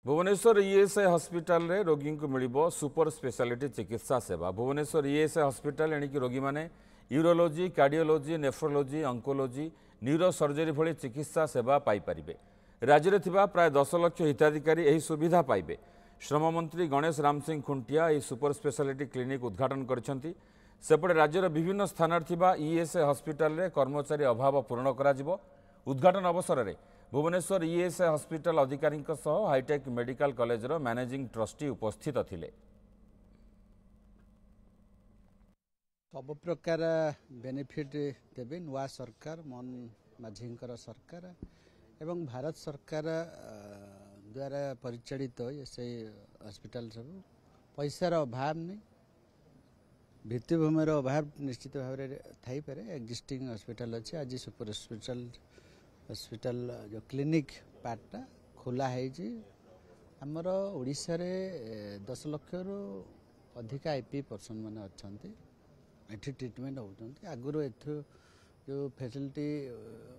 Bhubaneswar ESI hospital रे रोगी को मिलिबो सुपर स्पेशलिटी चिकित्सा सेवा। भुवनेश्वर ईएसआई हॉस्पिटल एणिकी रोगी माने urology, cardiology, nephrology, oncology, neuro surgery भली चिकित्सा सेवा पाई परिबे। राज्य रे थिबा प्राय 10 लाख हिताधिकारी एही सुविधा पाइबे। श्रम मंत्री गणेश राम सिंह खुंटिया एही सुपर स्पेशलिटी क्लिनिक उद्घाटन करछंती। सेपटे राज्यर विभिन्न स्थान थिबा ईएसआई हॉस्पिटल रे कर्मचारी अभाव पूर्ण करा जिवो। उद्घाटन अवसर में भुवनेश्वर ईएसआई हॉस्पिटल अधिकारी हाईटेक मेडिकल कॉलेज रो मैनेजिंग ट्रस्टी उपस्थित थिले। सब प्रकार बेनिफिट देवे नुआ सरकार मन माझी सरकार एवं भारत सरकार द्वारा परिचालित ईएसआई हॉस्पिटल सब पैसार अभाव नहीं, भित्तिभूमिर अभाव निश्चित भाव में थी पारे। एक्जिस्टिंग हॉस्पिटल अच्छे आज सुपर हॉस्पिटल जो क्लिनिक पार्टा खोला है आमर ओडिशा रे 10 लाख रु अधिक आईपी पर्सन मैंने अच्छा एठी ट्रिटमेंट होती। आगुरी एथु जो फैसिलिटी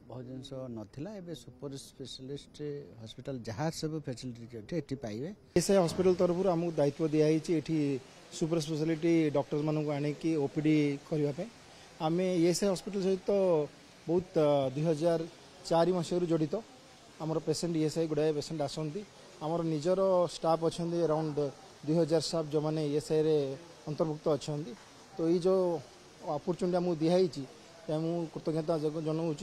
बहुत जिनस नाला एवं सुपर स्पेशलिस्ट हॉस्पिटल जहाँ सब फैसिलिटी अच्छे पाइबे। ईएसआई हॉस्पिटल तरफ आमको दायित्व दिखाई सुपर स्पेशलिटी डॉक्टर मानक आनिकी ओपीडी करने आम ईएसआई हॉस्पिटल सहित बहुत 2004 मसीह जड़ित आमर पेसेंट ईएसआई गुड़ाए पेसेंट आसती आमर निजर स्टाफ अच्छा अराउंड 2000 स्टाफ जो मैंने ईएसआई रे अंतर्भुक्त अच्छा। तो ये जो अपॉर्चुनिटी आमको दिखाई कृतज्ञता जनाऊँ।